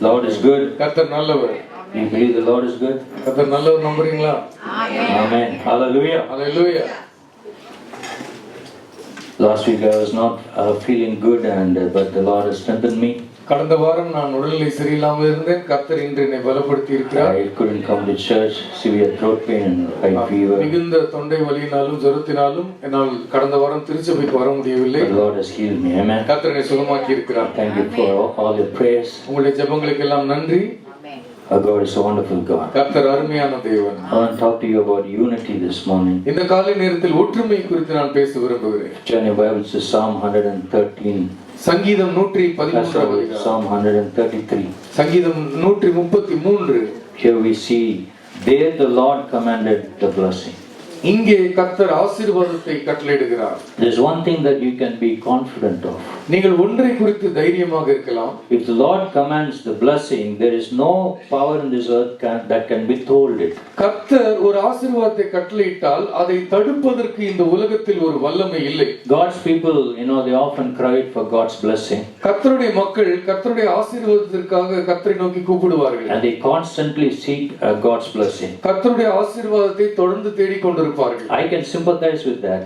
Lord is good. கர்த்தர் நல்லவர். You believe the Lord is good? கர்த்தர் நல்லவர் நம்புறீங்களா? Amen. Hallelujah. Hallelujah. Last week I was not feeling good but the Lord has strengthened me. கடந்த வாரம் நான் உடல்நிலை சரியில்லாமல் இருந்தேன். கர்த்தர் இன்று என்னை பலப்படுத்தி இருக்கிறார். I couldn't come to church, severe throat pain and high fever. மிகுந்த தொண்டை வலியினாலும் ஜுரத்தினாலும் என்னால் கடந்த வாரம் திருச்சபைக்கு வர முடியவில்லை. The Lord has healed me. Amen. கர்த்தர் என்னை சுகமாக்கி இருக்கிறார். Thank you for all your prayers. உங்களுடைய ஜெபங்களுக்கு எல்லாம் நன்றி. Our God is a wonderful God. கர்த்தர் அருமையான தேவன். I want to talk to you about unity this morning. இந்த காலை நேரத்தில் ஒற்றுமை குறித்து நான் பேச விரும்புகிறேன். Turn your Bibles to Psalm 113. சங்கீதம் 113. Psalm 133. சங்கீதம் 133. Here we see, there the Lord commanded the blessing. இங்கே கர்த்தர் ஆசீர்வாதத்தை கட்டளையிடுகிறார். There's one thing that you can be confident of. நீங்கள் ஒன்றை குறித்து தைரியமாக இருக்கலாம். If the Lord commands the blessing, there is no power in this earth that can withhold it. கர்த்தர் ஒரு ஆசீர்வாதத்தை கட்டளையிட்டால் அதை தடுப்பதற்கு இந்த உலகத்தில் ஒரு வல்லமை இல்லை. God's people, they often cry for God's blessing. கர்த்தருடைய மக்கள் கர்த்தருடைய ஆசீர்வாதத்திற்காக கர்த்தரை நோக்கி கூப்பிடுவார்கள். And they constantly seek God's blessing. கர்த்தருடைய ஆசீர்வாதத்தை தொடர்ந்து தேடிக் கொண்டிருப்பார்கள். I can sympathize with that.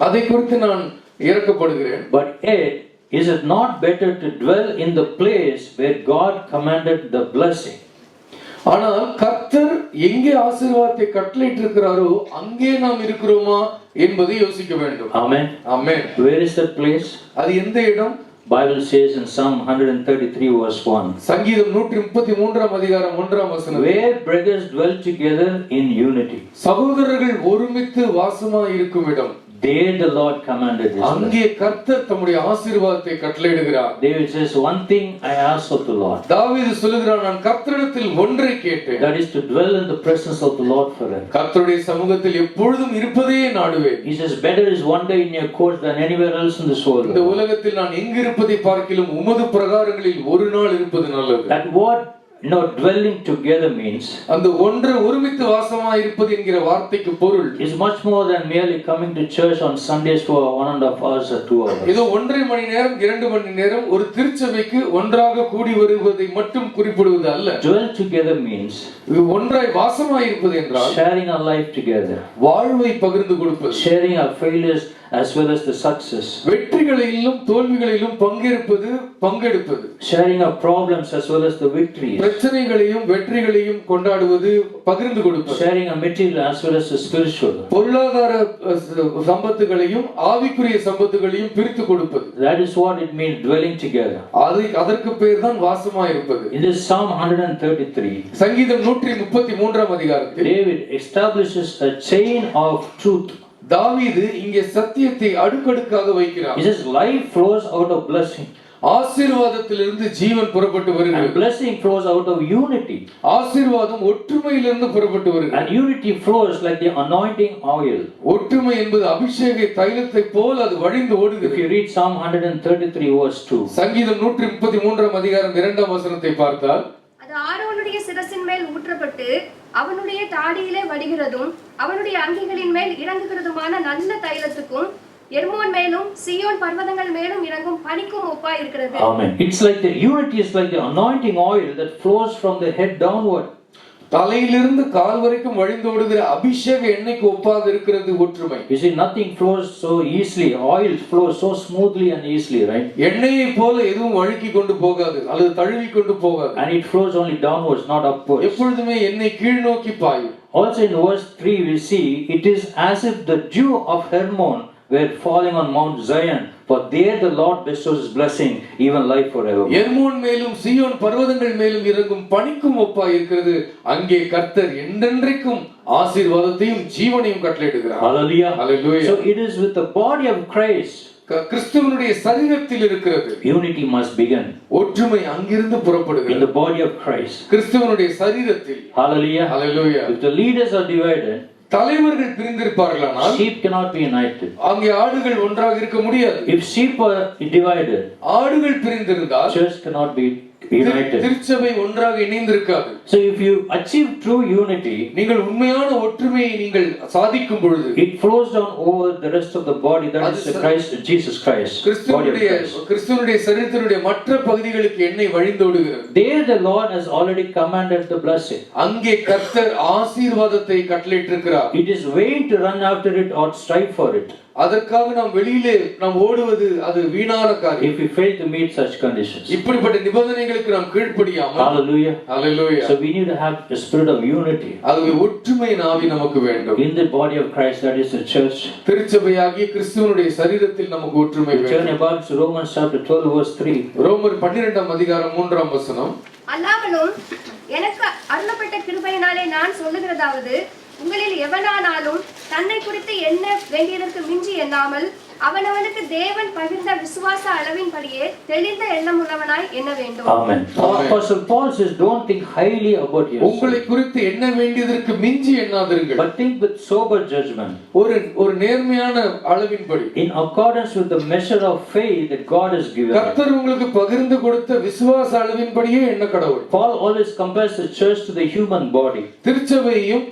அதை குறித்து நான் இரக்கப்படுகிறேன். But yet, is it not better to dwell in the place where God commanded the blessing? ஆனால் கர்த்தர் எங்கே ஆசீர்வாதத்தை கட்டளையிட்டிருக்கிறாரோ அங்கே நாம் இருக்கிறோமா என்பதை யோசிக்க வேண்டும். Amen. Amen. Where is that place? அது எந்த இடம்? Bible says in Psalm 133 verse 1. சங்கீதம் 133 அதிகாரம் 1 வசனம். Where brothers dwell together in unity. சகோதரர்கள் ஒருமித்து வாசமாய் இருக்கும் இடம். There the Lord commanded this. அங்கே கர்த்தர் தம்முடைய ஆசீர்வாதத்தை கட்டளையிடுகிறார். David says, one thing I ask of the Lord. தாவீது சொல்கிறான், நான் கர்த்தரிடத்தில் ஒன்றை கேட்டேன். That is to dwell in the presence of the Lord forever. கர்த்தருடைய சமூகத்தில் எப்பொழுதும் இருப்பதையே நாடுவேன். He says, better is one day in your courts than anywhere else in this world. இந்த உலகத்தில் நான் எங்கு இருப்பதை பார்க்கிலும் உமது பிரகாரங்களில் ஒரு நாள் இருப்பது நல்லது. That word dwelling together means அந்த ஒன்று ஒருமித்து வாசமாய் இருப்பது என்கிற வார்த்தைக்கு பொருள் is much more than merely coming to church on Sundays for 1.5 hours or 2 hours. ஏதோ 1.5 மணி நேரம் 2 மணி நேரம் ஒரு திருச்சபைக்கு ஒன்றாக கூடி வருவதை மட்டும் குறிப்பிடுவது அல்ல. Dwell together means ஒன்றாய் வாசமாய் இருப்பது என்றால் sharing our life together, வாழ்வை பகிர்ந்து கொடுப்பது, sharing our failures as well as the success. வெற்றிகளிலும் தோல்விகளிலும் பங்கெடுப்பது. Sharing our problems as well as the victories. பிரச்சனைகளையும் வெற்றிகளையும் கொண்டாடுவது, பகிர்ந்து கொடுப்பது. Sharing our material as well as the spiritual. பொருளாதார சம்பத்துகளையும் ஆவிக்குரிய சம்பத்துகளையும் பிரித்து கொடுப்பது. That is what it means dwelling together. அதற்கு பேர் தான் வாசமாய் இருப்பது. In this Psalm 133, சங்கீதம் 133ஆம் அதிகாரத்தில் David establishes a chain of truth. தாவீது இங்கே சத்தியத்தை அடுக்கடுக்காக வைக்கிறார். He says life flows out of blessing. ஆசீர்வாதத்திலிருந்து ஜீவன் புறப்பட்டு வருகிறது. And blessing flows out of unity. ஆசீர்வாதம் ஒற்றுமையிலிருந்து புறப்பட்டு வருகிறது. And unity flows like the anointing oil. ஒற்றுமை என்பது அபிஷேக தைலத்தை போல அது வழிந்து ஓடுகிறது. If you read Psalm 133 verse 2. சங்கீதம் 133ஆம் அதிகாரம் 2ஆம் வசனத்தை பார்த்தால், அது ஆரோனுடைய சிரசின் மேல் ஊற்றப்பட்டு அவனுடைய தாடியிலே வடிகிறதும் அவனுடைய அங்கிகளின் மேல் இறங்குகிறதுமான நல்ல தைலத்துக்கும் எர்மோன் மேலும் சீயோன் பர்வதங்கள் மேலும் இறங்கும் பனிக்கும் ஒப்பாய் இருக்கிறது. Amen. It's like the unity is like the anointing oil that flows from the head downward. தலையிலிருந்து கால் வரைக்கும் வழிந்தோடுகிற அபிஷேக எண்ணெய்க்கு ஒப்பாக இருக்கிறது ஒற்றுமை. You see, nothing flows so easily. Oil flows so smoothly and easily, right? எண்ணெயை போல எதுவும் வழுக்கி கொண்டு போகாது அல்லது தழுவி கொண்டு போகாது. And it flows only downwards, not upwards. எப்பொழுதுமே எண்ணெய் கீழ் நோக்கி பாயும். Also in verse 3 we see it is as if the dew of Hermon were falling on Mount Zion, for there the Lord bestows his blessing, even life forever. Hermon மேலும் சீயோன் பர்வதங்கள் மேலும் இறங்கும் பனிக்கும் ஒப்பாய் இருக்கிறது. அங்கே கர்த்தர் என்றென்றைக்கும் ஆசீர்வாதத்தையும் ஜீவனையும் கட்டளையிடுகிறார். Hallelujah. Hallelujah. So it is with the body of Christ. கிறிஸ்துவனுடைய சரீரத்தில் இருக்கிறது. Unity must begin. ஒற்றுமை அங்கிருந்து புறப்படுகிறது. In the body of Christ. கிறிஸ்துவனுடைய சரீரத்தில். Hallelujah. Hallelujah. If the leaders are divided, தலைவர்கள் பிரிந்திருப்பார்களானால் sheep cannot be united. அங்கே ஆடுகள் ஒன்றாக இருக்க முடியாது. If sheep are divided, ஆடுகள் பிரிந்திருந்தால் church cannot be united. திருச்சபை ஒன்றாக இணைந்திருக்காது. So if you achieve true unity, நீங்கள் உண்மையான ஒற்றுமையை நீங்கள் சாதிக்கும் பொழுது it flows down over the rest of the body, that is Christ, Jesus Christ. கிறிஸ்துவனுடைய சரீரத்தினுடைய மற்ற பகுதிகளுக்கு எண்ணெய் வழிந்தோடுகிறது. There the Lord has already commanded the blessing. அங்கே கர்த்தர் ஆசீர்வாதத்தை கட்டளையிட்டிருக்கிறார். It is vain to run after it or strive for it. அதற்காக நாம் வெளியிலே நாம் ஓடுவது அது வீணான காரியம். If we fail to meet such conditions. இப்படிப்பட்ட நிபந்தனைகளுக்கு நாம் கீழ்ப்படியாமல். Hallelujah. Hallelujah. So we need to have a spirit of unity. அதுவே ஒற்றுமையின் ஆவி நமக்கு வேண்டும். In the body of Christ, that is the church. திருச்சபையாகிய கிறிஸ்துவனுடைய சரீரத்தில் நமக்கு ஒற்றுமை வேண்டும். Turn about to Romans chapter 12 verse 3. ரோமர் 12ஆம் அதிகாரம் 3ஆம் வசனம். அல்லாமலும் எனக்கு அருளப்பட்ட கிருபையினாலே நான் சொல்லுகிறதாவது, உங்களில் எவனானாலும் தன்னை குறித்து எண்ண வேண்டியதற்கு மிஞ்சி எண்ணாமல் அவனவனுக்கு தேவன் பகிர்ந்த விசுவாச அளவின்படியே தெளிந்த எண்ணம் உள்ளவனாய் எண்ண வேண்டும். Amen. Apostle Paul says, don't think highly about yourself. உங்களை குறித்து எண்ண வேண்டியதற்கு மிஞ்சி எண்ணாதீர்கள். But think with sober judgment. ஒரு நேர்மையான அளவின்படி. In accordance with the measure of faith that God has given. கர்த்தர் உங்களுக்கு பகிர்ந்து கொடுத்த விசுவாச அளவின்படியே எண்ண கடவுள். Paul always compares the church to the human body. திருச்சபையையும்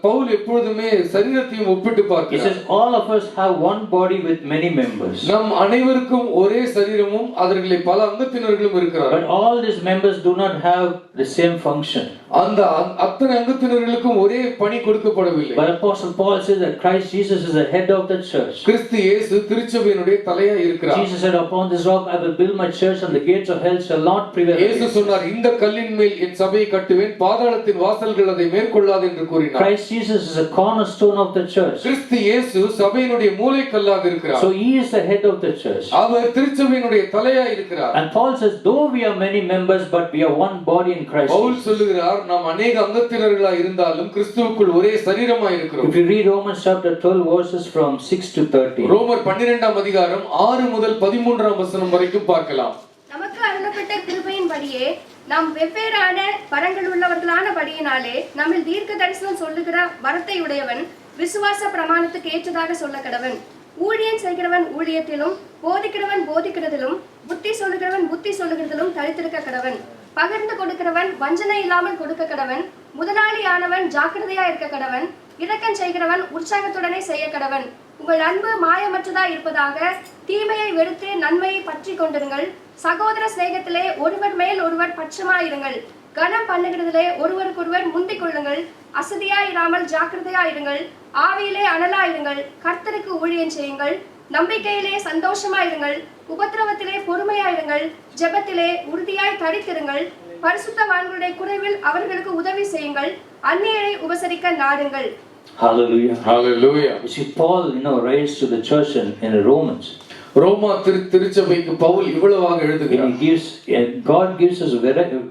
Pavul எப்பொழுதுமே சரீரத்தையும் ஒப்பிட்டு பார்க்கிறார். He says all of us have one body with many members. நம் அனைவருக்கும் ஒரே சரீரமும் அதற்குள்ளே பல அங்கத்தினர்களும் இருக்கிறார்கள். But all these members do not have the same function. அந்த அத்தனை அங்கத்தினர்களுக்கும் ஒரே பணி கொடுக்கப்படவில்லை. But Apostle Paul says that Christ Jesus is the head of the church. கிறிஸ்து இயேசு திருச்சபையினுடைய தலையாய் இருக்கிறார். Jesus said, upon this rock I will build my church and the gates of hell shall not prevail. இயேசு சொன்னார், இந்த கல்லின் மேல் என் சபையை கட்டுவேன், பாதாளத்தின் வாசல்கள் அதை மேற்கொள்ளாது என்று கூறினார். Christ Jesus is a cornerstone of the church. கிறிஸ்து இயேசு சபையினுடைய மூலைக்கல்லாக இருக்கிறார். So he is the head of the church. அவர் திருச்சபையினுடைய தலையாய் இருக்கிறார். And Paul says, though we are many members but we are one body in Christ. Pavul சொல்லுகிறார், நாம் अनेक அங்கத்தினர்களாய் இருந்தாலும் கிறிஸ்துவுக்குள் ஒரே சரீரமாய் இருக்கிறோம். If you read Romans chapter 12 verses from 6 to 13. ரோமர் 12ஆம் அதிகாரம் 6 முதல் 13ஆம் வசனம் வரைக்கும் பார்க்கலாம். நமக்கு அருளப்பட்ட கிருபையின்படியே நாம் வெவ்வேறான வரங்கள் உள்ளவர்களான படியினாலே நம்மில் தீர்க்க தரிசனம் சொல்லுகிற வரத்தை உடையவன் விசுவாச பிரமாணத்துக்கு ஏற்றதாக சொல்ல கடவன். ஊழியம் செய்கிறவன் ஊழியத்திலும், போதிக்கிறவன் போதிக்கிறதிலும், புத்தி சொல்லுகிறவன் புத்தி சொல்லுகிறதிலும் தரித்திருக்க கடவன். பகிர்ந்து கொடுக்கிறவன் வஞ்சனை இல்லாமல் கொடுக்க கடவன். முதலாளியானவன் ஜாக்கிரதையா இருக்க கடவன். இரக்கம் செய்கிறவன் உற்சாகத்துடனே செய்ய கடவன். உங்கள் அன்பு மாயமற்றதா இருப்பதாக. தீமையை வெறுத்து நன்மையை பற்றி கொண்டிருங்கள். சகோதர சிநேகத்திலே ஒருவர் மேல் ஒருவர் பட்சமாயிருங்கள். கனம் பண்ணுகிறதிலே ஒருவருக்கொருவர் முந்திக் கொள்ளுங்கள். அசதியாயிராமல் ஜாக்கிரதையாயிருங்கள். ஆவியிலே அனலாயிருங்கள். கர்த்தருக்கு ஊழியம் செய்யுங்கள். நம்பிக்கையிலே சந்தோஷமாயிருங்கள், உபத்திரவத்திலே பொறுமையாயிருங்கள், ஜெபத்திலே உறுதியாய் தரித்திருங்கள், பரிசுத்தவான்களுடைய குறைவில் அவர்களுக்கு உதவி செய்யுங்கள், அந்நியரை உபசரிக்க நாடுங்கள். Hallelujah. Hallelujah. You see, Paul, writes to the church in Romans. ரோமா திருச்சபைக்கு பவுல் இவ்வளவாக எழுதுகிறார். God gives us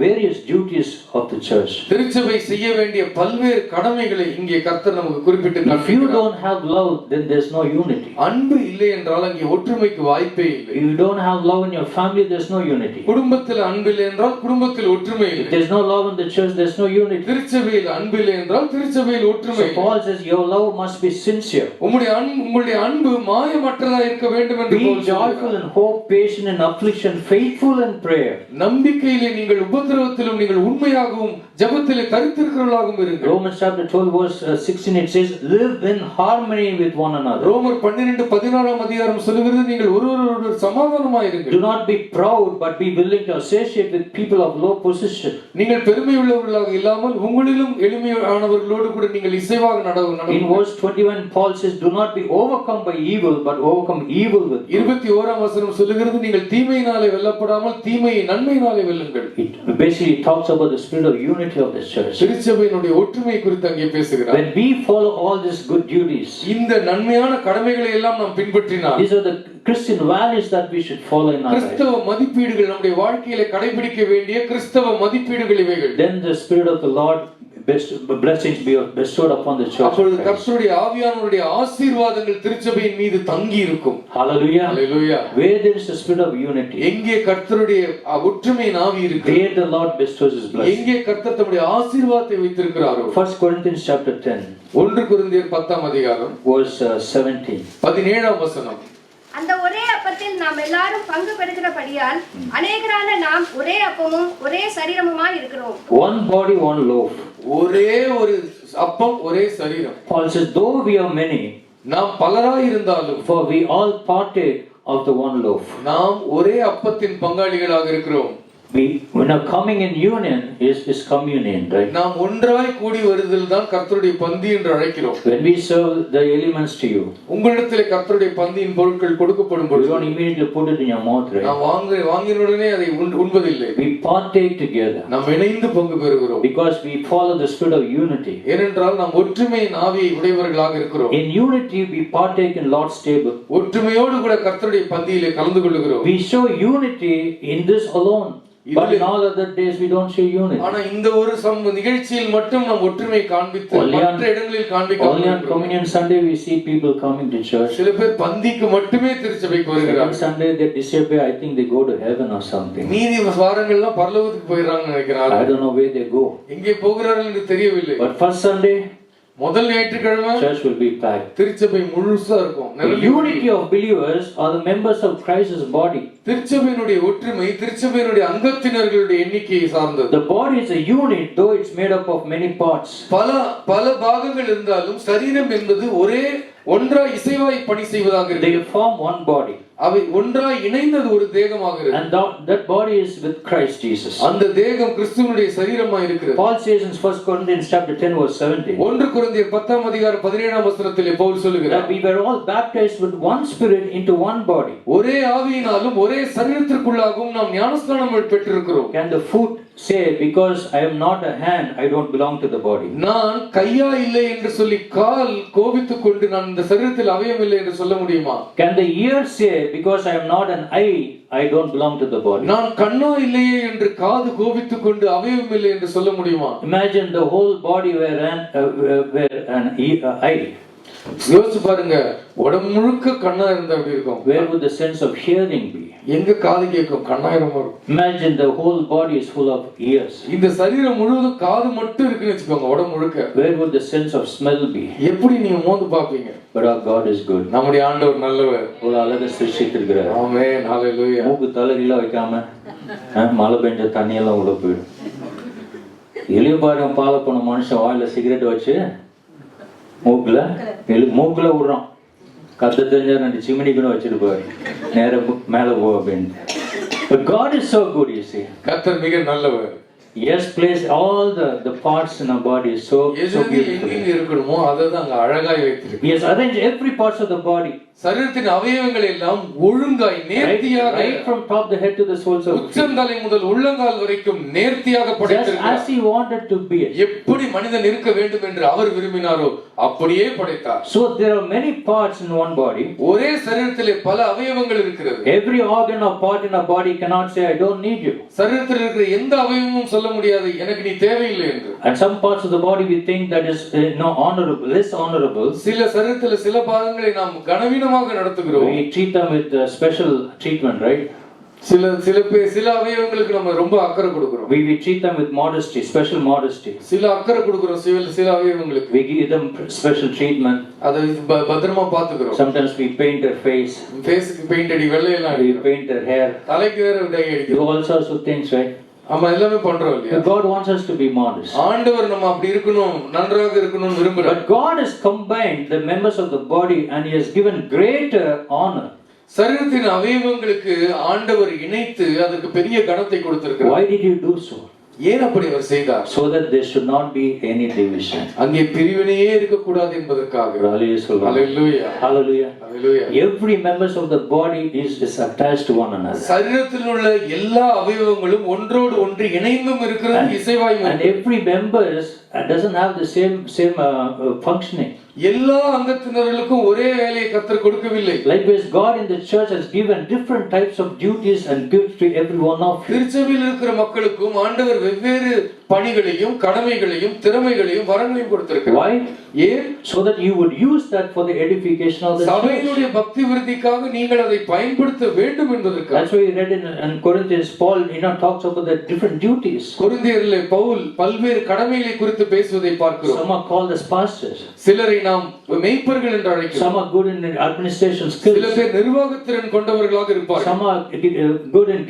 various duties of the church. திருச்சபை செய்ய வேண்டிய பல்வேறு கடமைகளை இங்கே கர்த்தர் நமக்கு குறிப்பிட்டு If you don't have love, then there's no unity. அன்பு இல்லை என்றால் அங்கே ஒற்றுமைக்கு வாய்ப்பே இல்லை. If you don't have love in your family, there's no unity. குடும்பத்தில் அன்பு இல்லை என்றால் குடும்பத்தில் ஒற்றுமை இல்லை. If there's no love in the church, there's no unity. திருச்சபையில் அன்பு இல்லை என்றால் திருச்சபையில் ஒற்றுமை. So Paul says your love must be sincere. உங்களுடைய அன்பு மாயமற்றதா இருக்க வேண்டும் என்று Be joyful in hope, patient in affliction, faithful in prayer. நம்பிக்கையிலே நீங்கள் உபத்திரவத்திலும் நீங்கள் உண்மையாகவும் ஜெபத்திலே தரித்திருக்கிறவர்களாகவும் இருங்கள். Romans chapter 12 verse 16 it says live in harmony with one another. ரோமர் 12:16 அதிகாரம் சொல்கிறது நீங்கள் ஒருவரோடு சமாதானமாய் இருங்கள். Do not be proud but be willing to associate with people of low position. நீங்கள் பெருமை உள்ளவர்களாக இல்லாமல் உங்களிலும் எளிமையானவர்களோடு கூட நீங்கள் இசைவாக நடவுங்கள். In verse 21 Paul says do not be overcome by evil but overcome evil with good. 21ஆம் வசனம் சொல்கிறது நீங்கள் தீமையினாலே வெல்லப்படாமல் தீமையை நன்மையினாலே வெல்லுங்கள். It basically talks about the spirit of unity of the church. திருச்சபையினுடைய ஒற்றுமை குறித்து அங்கே பேசுகிறார். When we follow all these good duties, இந்த நன்மையான கடமைகளை எல்லாம் நாம் பின்பற்றினால் these are the Christian values that we should follow in our life. கிறிஸ்தவ மதிப்பீடுகள் நம்முடைய வாழ்க்கையிலே கடைபிடிக்க வேண்டிய கிறிஸ்தவ மதிப்பீடுகள் இவைகள். Then the spirit of the Lord blessings be bestowed upon the church. அப்பொழுது கர்த்தருடைய ஆவியானவருடைய ஆசீர்வாதங்கள் திருச்சபையின் மீது தங்கி இருக்கும். Hallelujah. Hallelujah. Where there is a spirit of unity, எங்கே கர்த்தருடைய ஒற்றுமையின் ஆவி இருக்கு, there the Lord bestows his blessing. எங்கே கர்த்தர் தம்முடைய ஆசீர்வாதத்தை வைத்திருக்கிறாரோ. 1 Corinthians chapter 10 1 கொரிந்தியர் 10ஆம் அதிகாரம் verse 17. 17ஆம் வசனம். அந்த ஒரே அப்பத்தில் நாம் எல்லாரும் பங்கு பெறுகிறபடியால் அநேகரான நாம் ஒரே அப்பமும் ஒரே சரீரமுமாய் இருக்கிறோம். One body, one loaf. ஒரே ஒரு அப்பம் ஒரே சரீரம். Paul says though we are many, நாம் பலராய் இருந்தாலும் for we all partake of the one loaf. நாம் ஒரே அப்பத்தின் பங்காளிகளாக இருக்கிறோம். When are coming in union is communion, right? நாம் ஒன்றாய் கூடி வருதல் தான் கர்த்தருடைய பந்தி என்று அழைக்கிறோம். When we serve the elements to you, உங்களிடத்திலே கர்த்தருடைய பந்தியின் பொருட்கள் கொடுக்கப்படும் பொழுது you don't immediately put it in your mouth, right? நாம் வாங்கினவுடனே அதை உண்பதில்லை. We partake together நாம் இணைந்து பங்கு பெறுகிறோம். because we follow the spirit of unity. ஏனென்றால் நாம் ஒற்றுமையின் ஆவியை உடையவர்களாக இருக்கிறோம். In unity we partake in Lord's table. ஒற்றுமையோடு கூட கர்த்தருடைய பந்தியிலே கலந்து கொள்கிறோம். We show unity in this alone. But in all other days we don't show unity. ஆனா இந்த ஒரு நிகழ்ச்சியில் மட்டும் நாம் ஒற்றுமை காண்பித்து மற்ற இடங்களில் காண்பிக்க only on communion Sunday we see people coming to church. சில பேர் பந்திக்கு மட்டுமே திருச்சபைக்கு வருகிறார்கள். Sunday they disappear. I think they go to heaven or something. மீதி வாரங்கள்லாம் பரலோகத்துக்கு போயிடுறாங்கன்னு நினைக்கிறாங்க. I don't know where they go. எங்கே போகிறார்கள் என்று தெரியவில்லை. But first Sunday முதல் ஞாயிற்றுக்கிழமை church will be packed. திருச்சபை முழுசா இருக்கும். The unity of believers are the members of Christ's body. திருச்சபையினுடைய ஒற்றுமை திருச்சபையினுடைய அங்கத்தினர்களுடைய எண்ணிக்கையை சார்ந்தது. The body is a unit though it's made up of many parts. பல பாகங்கள் இருந்தாலும் சரீரம் என்பது ஒன்றாய் இசைவாய் பணி செய்வதாக இருக்கு. They form one body. அவை ஒன்றாய் இணைந்தது ஒரு தேகமாக இருக்கு. And that body is with Christ Jesus. அந்த தேகம் கிறிஸ்துவினுடைய சரீரமாய் இருக்கிறது. Paul says in 1 Corinthians chapter 10 verse 17. 1 கொரிந்தியர் 10ஆம் அதிகாரம் 17ஆம் வசனத்திலே பவுல் சொல்லுகிறார். That we were all baptized with one spirit into one body. ஒரே ஆவியினாலும் ஒரே சரீரத்திற்குள்ளாகவும் நாம் ஞானஸ்நானம் பெற்றிருக்கிறோம். Can the foot say because I am not a hand I don't belong to the body? நான் கையா இல்லை என்று சொல்லி கால் கோபித்துக் கொண்டு நான் இந்த சரீரத்தில் அவயம் இல்லை என்று சொல்ல முடியுமா? Can the ear say because I am not an eye I don't belong to the body? நான் கண்ணா இல்லையே என்று காது கோபித்துக் கொண்டு அவயம் இல்லை என்று சொல்ல முடியுமா? Imagine the whole body were an eye. யோசிச்சு பாருங்க, உடம்பு முழுக்க கண்ணா இருந்தா எப்படி இருக்கும்? Where would the sense of hearing be? எங்க காது கேட்கும்? கண்ணாயிரமா இருக்கும். Imagine the whole body is full of ears. இந்த சரீரம் முழுவதும் காது மட்டும் இருக்குன்னு வெச்சுக்கோங்க, உடம்பு முழுக்க. Where would the sense of smell be? எப்படி நீங்க மோந்து பாப்பீங்க? But our God is good. நம்முடைய ஆண்டவர் நல்லவர். ஒரு அழகா சிருஷ்டித்திருக்கிறார். ஆமென், ஹalleluya. மூக்கு தலையில வைக்காம மழை பெஞ்ச தண்ணி எல்லாம் உள்ள போயிடும். எலியபாரம் பால போன மனுஷன் வாயில சிகரெட் வச்சு மூக்குல விடுறான். கத்த தெரிஞ்சா 2 சிமினிக்குன்னு வச்சுட்டு போய் நேரம் மேல போ அப்படின்னு. But God is so good, you see. கர்த்தர் மிக நல்லவர். Yes, place all the parts in our body so beautiful. எங்க இருக்கணுமோ அதை தான் அங்க அழகாய் வைத்திருக்கு. He has arranged every parts of the body. சரீரத்தின் அவயவங்கள் எல்லாம் ஒழுங்காய் நேர்த்தியாக right from top the head to the soles of the feet. உச்சந்தலை முதல் உள்ளங்கால் வரைக்கும் நேர்த்தியாக Just படைத்திருக்கிறார். as he wanted to be it. எப்படி மனிதன் இருக்க வேண்டும் என்று அவர் விரும்பினாரோ அப்படியே படைத்தார். So there are many parts in one body. ஒரே சரீரத்திலே பல அவயவங்கள் இருக்கிறது. Every organ or part in a body cannot say I don't need you. சரீரத்தில் இருக்கிற எந்த அவயவமும் சொல்ல முடியாது எனக்கு நீ தேவையில்லை என்று. And some parts of the body we think that is honorable, less honorable. சில சரீரத்தில் சில பாகங்களை நாம் கனவீனமாக நடத்துகிறோம். We treat them with special treatment, right? சில அவயவங்களுக்கு நம்ம ரொம்ப அக்கறை கொடுக்கிறோம். We treat them with modesty, special modesty. சில அக்கறை கொடுக்கிறோம் சில அவயவங்களுக்கு. We give them special treatment. அதை பத்திரமா பாத்துக்கிறோம். Sometimes we paint their face. ஃபேஸ்க்கு பெயிண்ட் அடி வெள்ளை எல்லாம் We paint their hair. தலைக்கு வேற டை Do அடிக்கிறோம். all sorts of things, right? ஆமா எல்லாமே பண்றோம் இல்லையா? God wants us to be modest. ஆண்டவர் நம்ம அப்படி இருக்கணும், நன்றாக இருக்கணும்னு விரும்புறார். But God has combined the members of the body and he has given greater honor. சரீரத்தின் அவயவங்களுக்கு ஆண்டவர் இணைத்து அதுக்கு பெரிய கனத்தை கொடுத்திருக்கிறார். Why did you do so? ஏன் அப்படி அவர் செய்தார்? So that there should not be any division. அங்கே பிரிவினையே இருக்க கூடாது என்பதற்காக. Hallelujah. Hallelujah. Hallelujah. Hallelujah. Every members of the body is attached to one another. சரீரத்தில் உள்ள எல்லா அவயவங்களும் ஒன்றோடு ஒன்று இணைந்தும் இருக்கிறது, இசைவாயும் And every members doesn't have the same functioning. எல்லா அங்கத்தினர்களுக்கும் ஒரே வேலையை கர்த்தர் கொடுக்கவில்லை. Likewise, God in the church has given different types of duties and gifts to every one of you. திருச்சபையில் இருக்கிற மக்களுக்கும் ஆண்டவர் வெவ்வேறு பணிகளையும் கடமைகளையும் திறமைகளையும் வரங்களையும் கொடுத்திருக்கிறார். Why? ஏன்? So that you would use that for the edification of the church. சபையினுடைய பக்தி விருத்திக்காக நீங்கள் அதை பயன்படுத்த வேண்டும் என்பதற்காக. That's why we read in Corinthians, Paul talks about the different duties. கொரிந்தியரிலே Pavul பல்வேறு கடமைகளை குறித்து பேசுவதை பார்க்கிறோம். Some are called as pastors. சிலரை நாம் மேய்ப்பர்கள் என்று அழைக்கிறோம். Some are good in administration skills. சில பேர் நிர்வாகத்திறன் கொண்டவர்களாக இருப்பார்கள். Some are good in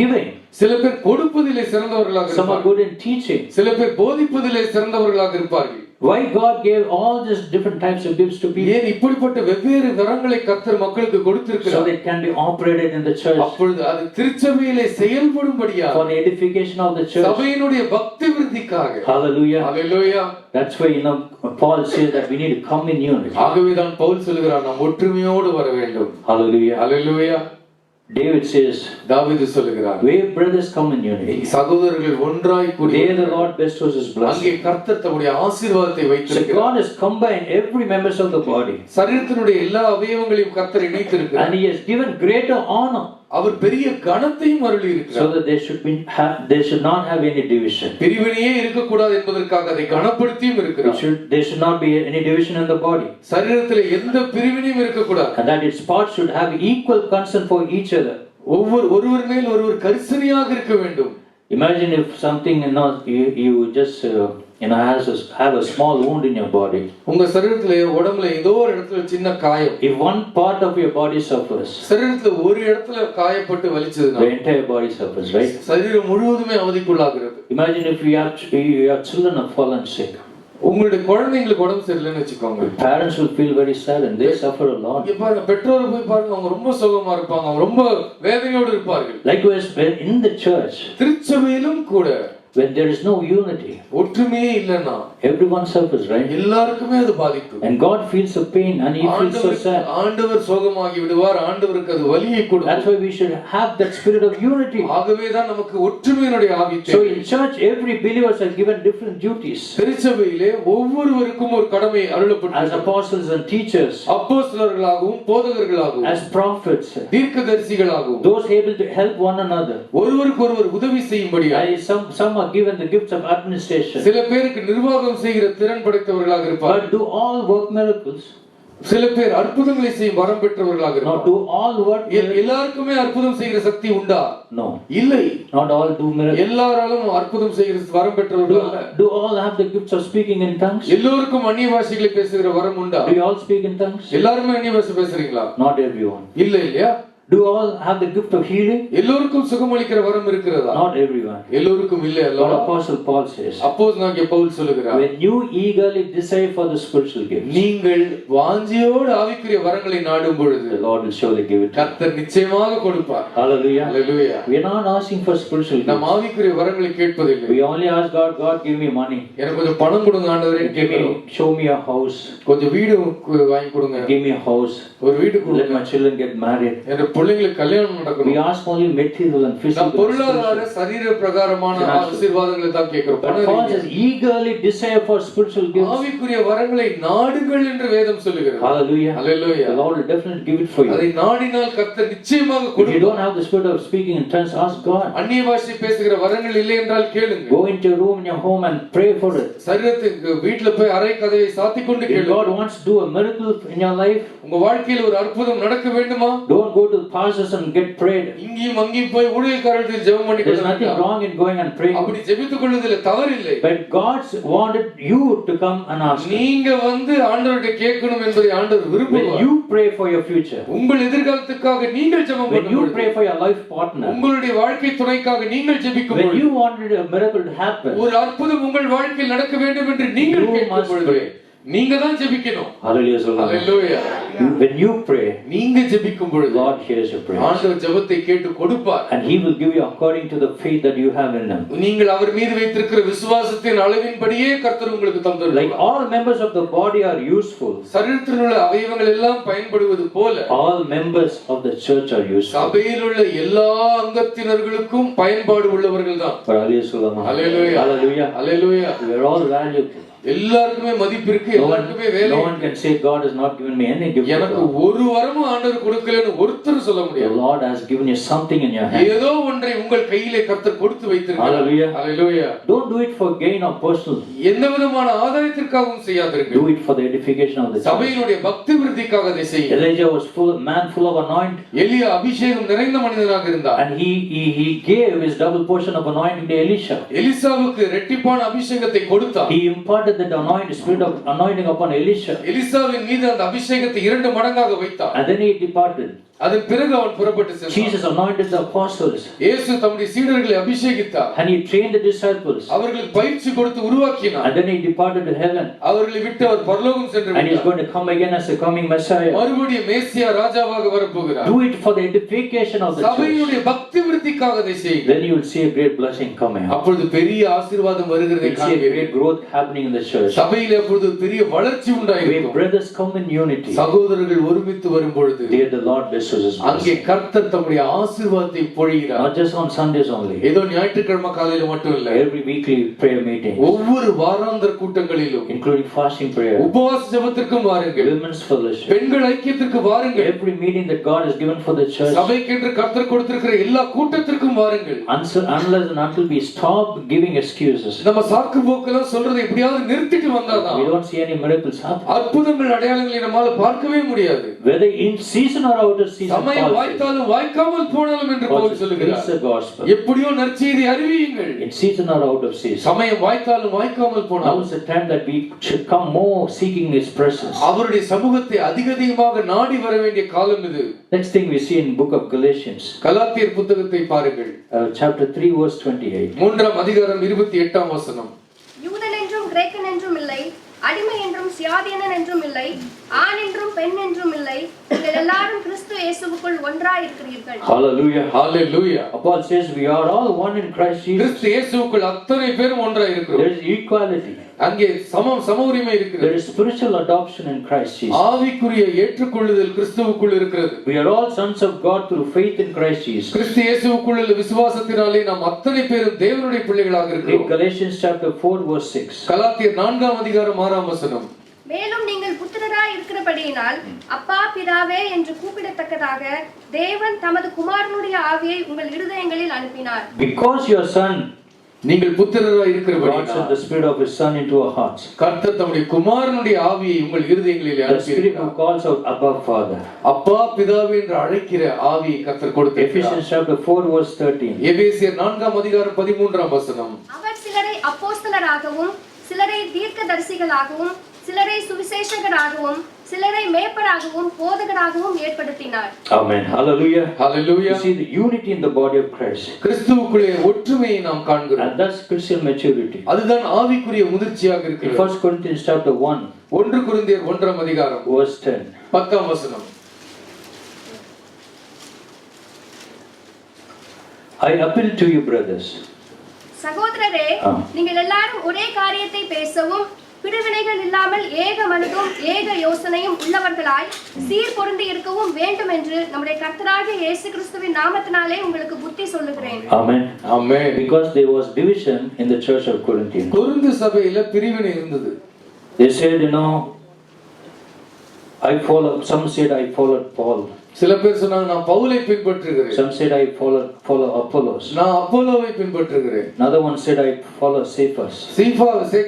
giving. சில பேர் கொடுப்பதிலே சிறந்தவர்களாக Some are இருப்பார்கள். good in teaching. சில பேர் போதிப்பதிலே சிறந்தவர்களாக இருப்பார்கள். Why God gave all these different types of gifts to people? ஏன் இப்படிப்பட்ட வெவ்வேறு வரங்களை கர்த்தர் மக்களுக்கு So கொடுத்திருக்கிறார். they can be operated in the church அப்பொழுது அது திருச்சபையிலே செயல்படும்படியாக for the edification of the church. சபையினுடைய பக்தி விருத்திக்காக. Hallelujah. Hallelujah. That's why Paul says that we need to come in unity. ஆகவேதான் பவுல் சொல்கிறார் நாம் ஒற்றுமையோடு வர வேண்டும். Hallelujah. ஹalleluya. David says, தாவீது சொல்கிறார் we brothers come in unity. சகோதரர்கள் ஒன்றாய் கூடி There the Lord bestows his அங்கே blessing. கர்த்தர் தம்முடைய ஆசீர்வாதத்தை So வைத்திருக்கிறார். God has combined every members of the body சரீரத்தினுடைய எல்லா அவயவங்களையும் கர்த்தர் இணைத்திருக்கிறார். and he has given greater honor அவர் பெரிய கனத்தையும் அருளி so இருக்கிறார். that they should not have any division. பிரிவினையே இருக்கக்கூடாது என்பதற்காக அதை கனப்படுத்தியும் இருக்கிறார். There should not be any division in the body. சரீரத்தில் எந்த பிரிவினையும் இருக்கக்கூடாது. And that its parts should have equal concern for each other. ஒருவர் மேல் ஒருவர் கரிசனையாக இருக்க வேண்டும். Imagine if something you just have a small wound in your body. உங்க சரீரத்திலே உடம்புல ஏதோ ஒரு இடத்துல சின்ன காயம். If one part of your body suffers, சரீரத்துல ஒரு இடத்துல காயப்பட்டு வலிச்சதுனா the entire body suffers, right? சரீரம் முழுவதுமே அவதிக்குள்ளாகிறது. Imagine if your children have fallen sick. உங்களுடைய குழந்தைங்களுக்கு உடம்பு சரியில்லைன்னு வச்சுக்கோங்க. Parents will feel very sad and they suffer a lot. இங்க பாருங்க பெற்றோரை போய் பாருங்க அவங்க ரொம்ப சோகமா இருப்பாங்க. அவங்க ரொம்ப வேதனையோடு இருப்பார்கள். Likewise, when in the church, திருச்சபையிலும் கூட when there is no unity, ஒற்றுமையே இல்லைன்னா everyone suffers, right? எல்லாருக்குமே அது பாதிக்கும். And God feels the pain and he feels so sad. ஆண்டவர் சோகமாகி விடுவார். ஆண்டவருக்கு அது வலியை That's கொடுக்கும். why we should have that spirit of unity. ஆகவே தான் நமக்கு ஒற்றுமையினுடைய ஆவி So தேவை. in church, every believers are given different duties. திருச்சபையிலே ஒவ்வொருவருக்கும் ஒரு கடமை As அருளப்பட்டிருக்கிறது. apostles and teachers, அப்போஸ்தலர்களாகவும் போதகர்களாகவும் as prophets, தீர்க்கதரிசிகளாகவும் those able to help one another. ஒருவருக்கொருவர் உதவி செய்யும்படியாக Some are given the gifts of administration. சில பேருக்கு நிர்வாகம் செய்கிற திறன் படைத்தவர்களாக இருப்பார்கள். But do all work miracles? சில பேர் அற்புதங்களை செய்யும் வரம் பெற்றவர்களாக Not இருப்பார்கள். do all work miracles? எல்லாருக்குமே அற்புதம் செய்கிற சக்தி உண்டா? No. இல்லை. Not all do miracles. எல்லாராலும் அற்புதம் செய்கிற வரம் பெற்றவர்கள் அல்ல. Do all have the gifts of speaking in tongues? எல்லோருக்கும் அந்நிய பாஷைகளை பேசுகிற வரம் உண்டா? Do you all speak in tongues? எல்லாருமே அந்நிய பாஷை பேசுறீங்களா? Not everyone. இல்ல இல்லையா? Do all have the gift of healing? எல்லோருக்கும் சுகமளிக்கிற வரம் இருக்கிறதா? Not everyone. எல்லோருக்கும் இல்லை But அல்லவா? Apostle Paul says, அப்போஸ்தலனாகிய பவுல் சொல்லுகிறார், when you eagerly desire for the spiritual gifts, நீங்கள் வாஞ்சியோடு ஆவிக்குரிய வரங்களை நாடும் பொழுது the Lord will surely give it to you. கர்த்தர் நிச்சயமாக கொடுப்பார். Hallelujah. Hallelujah. We are not asking for spiritual நாம் gifts. ஆவிக்குரிய வரங்களை கேட்பதில்லை. We only ask God, God give me money. எனக்கு கொஞ்சம் பணம் கொடுங்க ஆண்டவரே Give கேட்கிறோம். me, show me a house. கொஞ்சம் வீடு வாங்கி கொடுங்க. Give me a house. ஒரு வீடு Let கொடுங்க. my children get married. என் பிள்ளைகளுக்கு கல்யாணம் We நடக்கணும். ask only material and நாம் physical. பொருளாதார சரீர பிரகாரமான ஆசீர்வாதங்களை தான் கேட்கிறோம். But Paul says, eagerly desire for spiritual gifts. ஆவிக்குரிய வரங்களை நாடுங்கள் என்று வேதம் சொல்லுகிறது. Hallelujah. Hallelujah. The Lord will definitely give it for you. அதை நாடினால் கர்த்தர் நிச்சயமாக If you கொடுப்பார். don't have the spirit of speaking in tongues, ask God. அந்நிய பாஷை பேசுகிற வரங்கள் இல்லை என்றால் கேளுங்க. Go into your room in your home and pray for it. சரீரத்துக்கு வீட்ல போய் அறை கதவை சாத்திக் கொண்டு If கேளுங்க. God wants to do a miracle in your life, உங்க வாழ்க்கையில் ஒரு அற்புதம் நடக்க வேண்டுமா? don't go to the pastors and get prayed. இங்கேயும் அங்கேயும் போய் ஊழியக்காரர்கள் ஜெபம் பண்ணி There's nothing wrong in going and praying. அப்படி ஜெபித்துக் கொள்வதில் தவறில்லை. But God's wanted you to come and ask Him. நீங்க வந்து ஆண்டவர்கிட்ட கேட்கணும் என்பதை ஆண்டவர் When விரும்புவார். you pray for your future, உங்கள் எதிர்காலத்துக்காக நீங்கள் ஜெபம் when you பண்ணும்போது, pray for your life partner, உங்களுடைய வாழ்க்கை துணைக்காக நீங்கள் ஜெபிக்கும் when பொழுது, you wanted a miracle to happen, ஒரு அற்புதம் உங்கள் வாழ்க்கையில் நடக்க வேண்டும் என்று நீங்கள் You கேட்கும் must பொழுது pray. நீங்க தான் ஜெபிக்கணும். hallelujah, hallelujah. when you pray, நீங்க ஜெபிக்கும் பொழுது Lord hears your prayer. ஆண்டவர் ஜெபத்தை கேட்டு கொடுப்பார். And He will give you according to the faith that you have in Him. நீங்கள் அவர் மீது வைத்திருக்கிற விசுவாசத்தின் அளவின்படியே கர்த்தர் உங்களுக்கு Like தந்துள்ளார். all members of the body are useful, சரீரத்தில் உள்ள அவயவங்கள் எல்லாம் பயன்படுவது போல all members of the church are useful. சபையில் உள்ள எல்லா அங்கத்தினர்களுக்கும் பயன்பாடு உள்ளவர்கள் தான். Hallelujah. Hallelujah. Hallelujah. We are all valuable. எல்லாருக்குமே மதிப்பு இருக்கு, எல்லாருக்குமே வேலை. No one can say God has not given me any gift. எனக்கு ஒரு வரமும் ஆண்டவர் கொடுக்கலன்னு ஒருத்தர் சொல்ல The முடியாது. Lord has given you something in your hand. ஏதோ ஒன்றை உங்கள் கையிலே கர்த்தர் கொடுத்து வைத்திருக்கிறார். Hallelujah. Hallelujah. Don't do it for gain or personal. எந்த விதமான ஆதாயத்திற்காகவும் செய்யாதீர்கள். Do it for the edification of the church. சபையினுடைய பக்தி விருத்திக்காக அதை செய்யுங்கள். Elijah was man full of anointing, எலியா அபிஷேகம் நிறைந்த மனிதனாக இருந்தார். and he gave his double portion of anointing to Elisha. எலிசாவுக்கு இரட்டிப்பான அபிஷேகத்தை கொடுத்தார். He imparted that spirit of anointing upon Elisha. எலிசாவின் மீது அந்த அபிஷேகத்தை 2 மடங்காக வைத்தார். And then he departed. அதன் பிறகு அவன் புறப்பட்டு சென்றான். Jesus anointed the apostles. இயேசு தம்முடைய சீடர்களை அபிஷேகித்தார். And he trained the disciples. அவர்களுக்கு பயிற்சி கொடுத்து உருவாக்கினார். And then he departed to heaven. அவர்களை விட்டு அவர் பரலோகம் சென்று And he's விட்டார். going to come again as a coming Messiah. மறுபடியும் மேசியா ராஜாவாக வரப்போகிறார். Do it for the edification of the church. சபையினுடைய பக்தி விருத்திக்காக அதை செய்யுங்கள். Then you will see a great blessing coming. அப்பொழுது பெரிய ஆசீர்வாதம் வருகிறதை You will see a காண்பீர்கள். great growth happening in the church. சபையிலே அப்பொழுது பெரிய வளர்ச்சி When உண்டாயிருக்கும். brothers come in unity, சகோதரர்கள் ஒருமித்து வரும் பொழுது there the Lord blesses His அங்கே blessing. கர்த்தர் தம்முடைய ஆசீர்வாதத்தை பொழிகிறார். Not just on Sundays only. ஏதோ ஞாயிற்றுக்கிழமை காலையில மட்டும் இல்ல, Every weekly prayer meeting, ஒவ்வொரு வாராந்தர கூட்டங்களிலும் including fasting prayer, உபவாச ஜெபத்திற்கும் வாருங்கள். women's fellowship, பெண்கள் ஐக்கியத்திற்கு வாருங்கள். every meeting that God has given for the church. சபைக்கென்று கர்த்தர் கொடுத்திருக்கிற எல்லா கூட்டத்திற்கும் வாருங்கள். Unless and until we stop giving excuses, நம்ம சாக்கு போக்கெல்லாம் சொல்றதை எப்படியாவது நிறுத்திட்டு வந்தாதான் we don't see any miracles happen. அற்புதங்கள் அடையாளங்களை நம்மால பார்க்கவே முடியாது. Whether in season or out of season, சமயம் வாய்த்தாலும் வாய்க்காமல் போனாலும் என்று பவுல் preach சொல்லுகிறார். the gospel. எப்படியோ நற்செய்தி அறிவியுங்கள். In season or out of season. சமயம் வாய்த்தாலும் வாய்க்காமல் Now போனாலும் is the time that we should come more seeking His presence. அவருடைய சமூகத்தை அதிகமாக நாடி வர வேண்டிய காலம் இது. Next thing we see in book of Galatians, கலாத்தியர் புத்தகத்தை பாருங்கள். chapter 3 verse 28. 3ஆம் அதிகாரம் 28ஆம் வசனம். யூதன் என்றும் கிரேக்கன் என்றும் இல்லை, அடிமை என்றும் சியாதீனன் என்றும் இல்லை, ஆண் என்றும் பெண் என்றும் இல்லை, நீங்கள் எல்லாரும் கிறிஸ்து இயேசுவுக்குள் ஒன்றாய் இருக்கிறீர்கள். Hallelujah. Hallelujah. Paul says we are all one in Christ Jesus. கிறிஸ்து இயேசுவுக்குள் அத்தனை பேரும் ஒன்றாய் இருக்கிறோம். There is equality. அங்கே சம உரிமை இருக்கிறது. There is spiritual adoption in Christ Jesus. ஆவிக்குரிய ஏற்றுக்கொள்ளுதல் கிறிஸ்துவுக்குள் இருக்கிறது. We are all sons of God through faith in Christ Jesus. கிறிஸ்து இயேசுவுக்குள் உள்ள விசுவாசத்தினாலே நாம் அத்தனை பேரும் தேவனுடைய பிள்ளைகளாக In இருக்கிறோம். Galatians chapter 4 verse 6. கலாத்தியர் 4ஆம் அதிகாரம் 6ஆம் வசனம். மேலும் நீங்கள் புத்திரராய் இருக்கிறபடியினால் அப்பா பிதாவே என்று கூப்பிடத்தக்கதாக தேவன் தமது குமாரனுடைய ஆவியை உங்கள் இருதயங்களில் அனுப்பினார். Because your son, நீங்கள் புத்திரராய் God இருக்கிறபடியினால் sent the spirit of His son into our hearts. கர்த்தர் தம்முடைய குமாரனுடைய ஆவியை உங்கள் இருதயங்களில் The spirit who அனுப்பினார். calls out Abba Father. அப்பா பிதாவே என்று அழைக்கிற ஆவியை கர்த்தர் கொடுத்தார். Ephesians chapter 4 verse 13. எபேசியர் 4ஆம் அதிகாரம் 13ஆம் வசனம். அவர் சிலரை அப்போஸ்தலராகவும் சிலரை தீர்க்கதரிசிகளாகவும் சிலரை சுவிசேஷகராகவும் சிலரை மேய்ப்பராகவும் போதகராகவும் ஏற்படுத்தினார். Amen. Hallelujah. Hallelujah. You see the unity in the body of Christ. கிறிஸ்துவுக்குள்ளே ஒற்றுமையை நாம் காண்கிறோம். And that's Christian maturity. அதுதான் ஆவிக்குரிய முதிர்ச்சியாக In இருக்கிறது. 1 Corinthians chapter 1, 1 கொரிந்தியர் 1ஆம் அதிகாரம் verse 10. 10ஆம் வசனம். I appeal to you, brothers. சகோதரரே, நீங்கள் எல்லாரும் ஒரே காரியத்தை பேசவும் பிரிவினைகள் இல்லாமல் ஏக மனதும் ஏக யோசனையும் உள்ளவர்களாய் சீர் பொருந்தி இருக்கவும் வேண்டும் என்று நம்முடைய கர்த்தராகிய இயேசு கிறிஸ்துவின் நாமத்தினாலே உங்களுக்கு புத்தி சொல்லுகிறேன். Amen. Amen. Because there was division in the church of Corinthians. Corinth சபையில பிரிவினை இருந்தது. They said, some said I followed Paul. சில பேர் சொன்னாங்க நான் பவுலை பின்பற்றுகிறேன். Some said I follow Apollos. நான் அப்போலோவை பின்பற்றுகிறேன். Another one said I follow Cephas.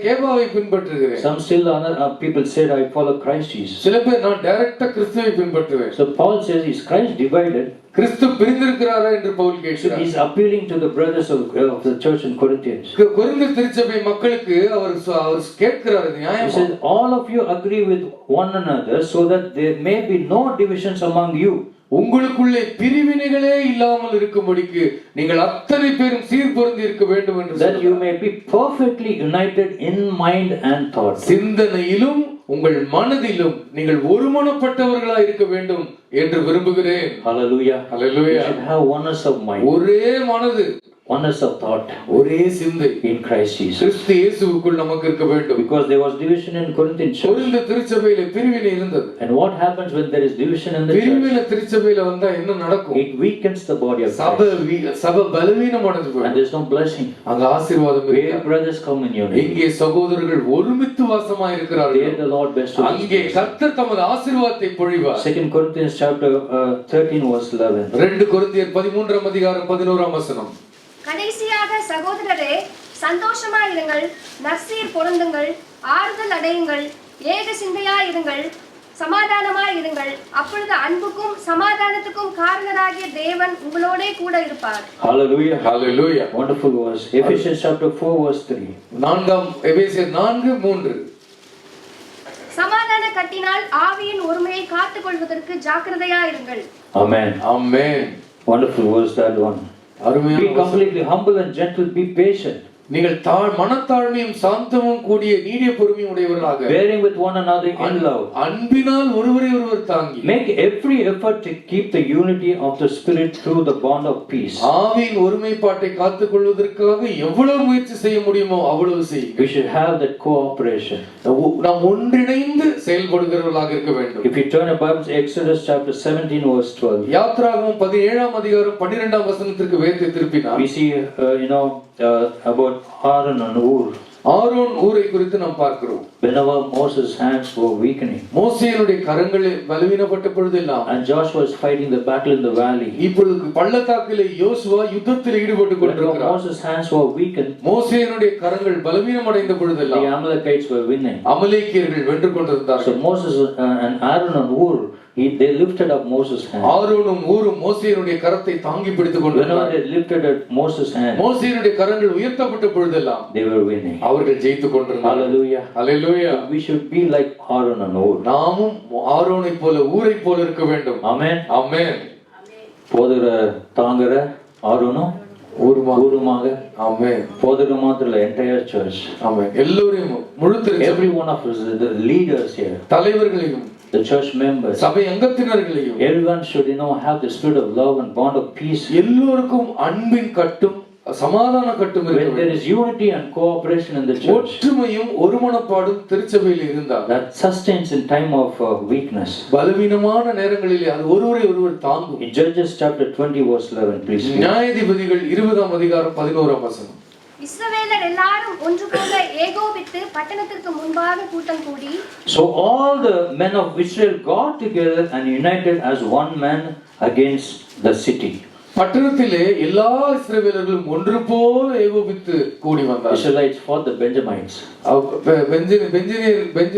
கேபாவை பின்பற்றுகிறேன். Some still other people said I follow Christ Jesus. சில பேர் நான் டைரக்டா கிறிஸ்துவை பின்பற்றுவேன். So Paul says, is Christ divided? கிறிஸ்து பிரிந்திருக்கிறாரா என்று பவுல் கேட்கிறார். He is appealing to the brothers of the church in Corinthians. Corinth திருச்சபை மக்களுக்கு அவர் கேட்கிறார் நியாயமா. He says, all of you agree with one another so that there may be no divisions among you. உங்களுக்குள்ளே பிரிவினைகளே இல்லாமல் இருக்கும்படிக்கு நீங்கள் அத்தனை பேரும் சீர் பொருந்தி இருக்க வேண்டும் என்று that you may be perfectly united in mind and thought. சிந்தனையிலும் உங்கள் மனதிலும் நீங்கள் ஒருமனப்பட்டவர்களாய் இருக்க வேண்டும் என்று விரும்புகிறேன். Hallelujah. Hallelujah. You should have oneness of mind, ஒரே மனது, oneness of thought ஒரே சிந்தை in Christ Jesus. கிறிஸ்து இயேசுவுக்குள் நமக்கு இருக்க வேண்டும். Because there was division in Corinthian church. Corinth திருச்சபையிலே பிரிவினை இருந்தது. And what happens when there is division in the church? பிரிவினை திருச்சபையில வந்தா என்ன நடக்கும்? It weakens the body of Christ. சபை பலவீனமடைந்து போகும். And there is no blessing. அங்க ஆசீர்வாதம் Where இல்லை. brothers come in unity, இங்கே சகோதரர்கள் ஒருமித்து வாசமாய் there இருக்கிறார்கள். the Lord bestows. அங்கே கர்த்தர் தமது ஆசீர்வாதத்தை பொழிவார். 2 Corinthians chapter 13 verse 11. 2 கொரிந்தியர் 13ஆம் அதிகாரம் 11ஆம் வசனம். கடைசியாக சகோதரரே, சந்தோஷமாயிருங்கள், நற்சீர் பொருந்துங்கள், ஆறுதல் அடையுங்கள், ஏக சிந்தையாயிருங்கள், சமாதானமாயிருங்கள். அப்பொழுது அன்புக்கும் சமாதானத்துக்கும் காரணராகிய தேவன் உங்களோடே கூட இருப்பார். Hallelujah. Hallelujah. Wonderful verse. Ephesians chapter 4 verse 3. எபேசியர் 4:3. சமாதான கட்டினால் ஆவியின் ஒருமையை காத்துக் கொள்வதற்கு ஜாக்கிரதையாயிருங்கள். Amen. Amen. Wonderful verse that one. Be completely humble and gentle, be patient. நீங்கள் மனத்தாழ்மையும் சாந்தமும் கூடிய நீடிய பொறுமையும் உடையவர்களாக, bearing with one another in love, அன்பினால் ஒருவரை ஒருவர் தாங்கி, make every effort to keep the unity of the spirit through the bond of peace. ஆவியின் ஒருமைப்பாட்டை காத்துக் கொள்வதற்காக எவ்வளவு முயற்சி செய்ய முடியுமோ அவ்வளவு செய்யுங்கள். We should have that cooperation. நாம் ஒன்றிணைந்து செயல்படுகிறவர்களாக இருக்க வேண்டும். If you turn your Bibles, Exodus chapter 17 verse 12. யாத்ராகமம் 17ஆம் அதிகாரம் 12ஆம் வசனத்திற்கு வேதத்தை திருப்பினால், we see about Aaron and Ur. Aaron ஊரை குறித்து நாம் பார்க்கிறோம். Whenever Moses' hands were weakening, மோசேயினுடைய கரங்கள் பலவீனப்பட்ட பொழுதெல்லாம், and Joshua was fighting the battle in the valley, இப்பொழுது பள்ளத்தாக்கிலே யோசுவா யுத்தத்தில் ஈடுபட்டு கொண்டிருக்கிறார். Moses' hands were weakened, மோசேயினுடைய கரங்கள் பலவீனமடைந்த பொழுதெல்லாம், the Amalekites were winning. அமலேக்கியர்கள் வென்று கொண்டிருந்தார்கள். So Moses and Aaron and Ur, they lifted up Moses' hand. ஆரோனும் ஊரும் மோசேயினுடைய கரத்தை தாங்கி பிடித்துக் Whenever கொண்டிருந்தார்கள். they lifted up Moses' hand, மோசேயினுடைய கரங்கள் உயர்த்தப்பட்ட பொழுதெல்லாம் they were winning. அவர்கள் ஜெயித்துக் கொண்டிருந்தார்கள். Hallelujah. Hallelujah. We should be like Aaron and Ur. நாமும் ஆரோனை போல ஊரை போல இருக்க வேண்டும். Amen. ஆமென். போதுற தாங்கற ஆரோனும் ஊருமாக. ஆமென். போதுற மாத்திரல entire church. ஆமென். எல்லோரையும் முழு திருச்சபை, Every one of us, the leaders here, தலைவர்களையும் the church members, சபை அங்கத்தினர்களையும், everyone should have the spirit of love and bond of peace. எல்லோருக்கும் அன்பின் கட்டும் சமாதான கட்டும் இருக்க When there வேண்டும். is unity and cooperation in the church, ஒற்றுமையும் ஒருமனப்பாடும் திருச்சபையில் இருந்தால், that sustains in time of weakness. பலவீனமான நேரங்களிலே அது ஒருவரை ஒருவர் தாங்கும். In Judges chapter 20 verse 11, please. நியாயாதிபதிகள் 20ஆம் அதிகாரம் 11ஆம் வசனம். இஸ்ரவேலர் எல்லாரும் ஒன்று போல ஏகோபித்து பட்டணத்திற்கு முன்பாக கூட்டம் கூடி, So all the men of Israel got together and united as one man against the city. பட்டணத்திலே எல்லா இஸ்ரவேலர்களும் ஒன்று போல ஏகோபித்து கூடி வந்தார்கள். Israelites fought the Benjamites,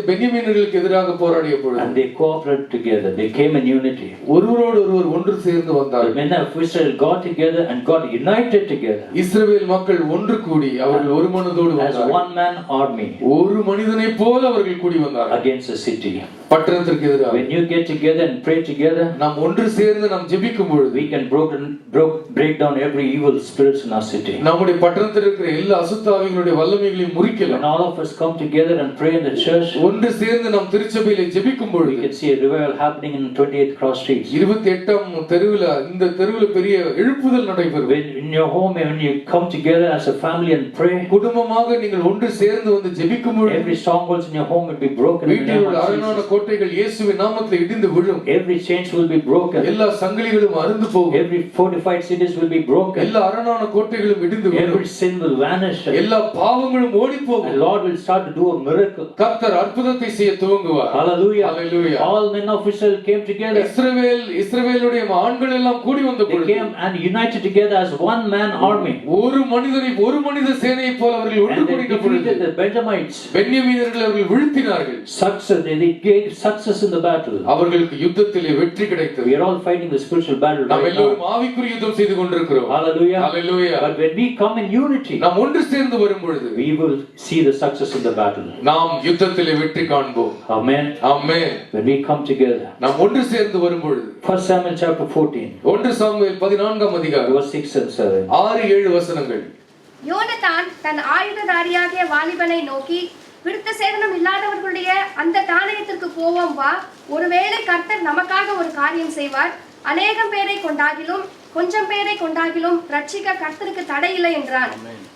பென்யமீனர்களுக்கு எதிராக போராடிய பொழுது, and they cooperated together. They came in unity. ஒருவரோடு ஒருவர் ஒன்று சேர்ந்து The வந்தார்கள். men of Israel got together and got united together இஸ்ரவேல் மக்கள் ஒன்று கூடி அவர்கள் ஒரு மனதோடு as வந்தார்கள். one man army ஒரு மனிதனை போல அவர்கள் கூடி வந்தார்கள் against the city. பட்டணத்திற்கு எதிராக When you get together and pray together, நாம் ஒன்று சேர்ந்து நாம் ஜெபிக்கும் பொழுது we can break down every evil spirits in our city. நம்முடைய பட்டணத்தில் இருக்கிற எல்லா அசுத்தாவிகளுடைய வல்லமைகளையும் When முறிக்கலாம். all of us come together and pray in the church, ஒன்று சேர்ந்து நாம் திருச்சபையிலே ஜெபிக்கும் we பொழுது can see a revival happening in 28th Cross Street. 28ஆம் தெருவில் இந்த தெருவில் பெரிய எழுப்புதல் நடைபெறும். When in your home, when you come together as a family and pray, குடும்பமாக நீங்கள் ஒன்று சேர்ந்து வந்து ஜெபிக்கும் பொழுது every strongholds in your home will be broken. In the வீட்டில் name உள்ள of அரணான Jesus. கோட்டைகள் இயேசுவின் நாமத்தில் இடிந்து விழும். Every chains will be broken. எல்லா சங்கிலிகளும் அறுந்து போகும். Every fortified cities will be broken. எல்லா அரணான கோட்டைகளும் இடிந்து விழும். Every sin will vanish. எல்லா பாவங்களும் ஓடி போகும். And Lord will start to do a miracle. கர்த்தர் அற்புதத்தை செய்ய துவங்குவார். Hallelujah. Hallelujah. All men of Israel came together. இஸ்ரவேலுடைய ஆண்கள் எல்லாம் கூடி வந்த They பொழுது came and united together as one man army. ஒரு மனித சேனையை போல அவர்கள் ஒன்று And they கூடின பொழுது defeated the Benjamites. பென்யமீனர்களை அவர்கள் வீழ்த்தினார்கள். Success, they gave success in the battle. அவர்களுக்கு யுத்தத்திலே வெற்றி கிடைத்தது. We are all fighting the spiritual battle நாம் right எல்லோரும் now. ஆவிக்குரிய யுத்தம் செய்து கொண்டிருக்கிறோம். Hallelujah. Hallelujah. But when we come in unity, நாம் ஒன்று சேர்ந்து வரும் பொழுது we will see the success in the battle. நாம் யுத்தத்திலே வெற்றி காண்போம். Amen. Amen. When we come together. நாம் ஒன்று சேர்ந்து வரும் பொழுது 1 Samuel chapter 14, 1 சாமுவேல் 14ஆம் அதிகாரம் verse 6 and 7. 6-7 வசனங்கள். யோனத்தான் தன் ஆயுததாரியாகிய வாலிபனை நோக்கி, விருத்த சேதனம் இல்லாதவர்களுடைய அந்த தானியத்திற்கு போவோம் வா, ஒருவேளை கர்த்தர் நமக்காக ஒரு காரியம் செய்வார், அநேகம் பேரை கொண்டாகிலும் கொஞ்சம் பேரை கொண்டாகிலும் ரட்சிக்க கர்த்தருக்கு தடையில்லை என்றான்.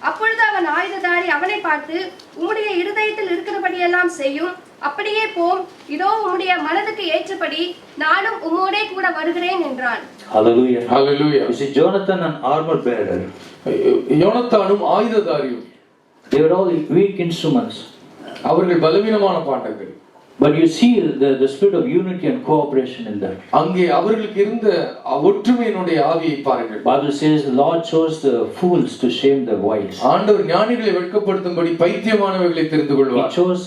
அப்பொழுது அவன் ஆயுததாரி அவனை பார்த்து, உம்முடைய இருதயத்தில் இருக்கிறபடியெல்லாம் செய்யும், அப்படியே போம், இதோ உம்முடைய மனதுக்கு ஏற்றபடி நானும் உம்மோடே கூட வருகிறேன் என்றான். Hallelujah. Hallelujah. You see, Jonathan, an armor bearer, யோனத்தானும் ஆயுததாரியும் they were all weak instruments. அவர்கள் பலவீனமான பாண்டங்கள். But you see the spirit of unity and cooperation in that. அங்கே அவர்களுக்கு இருந்த ஒற்றுமையினுடைய ஆவியை பாருங்கள். Bible says the Lord chose the fools to shame the wise. ஆண்டவர் ஞானிகளை வெட்கப்படுத்தும்படி பைத்தியமானவர்களை தெரிந்து He கொள்வார். chose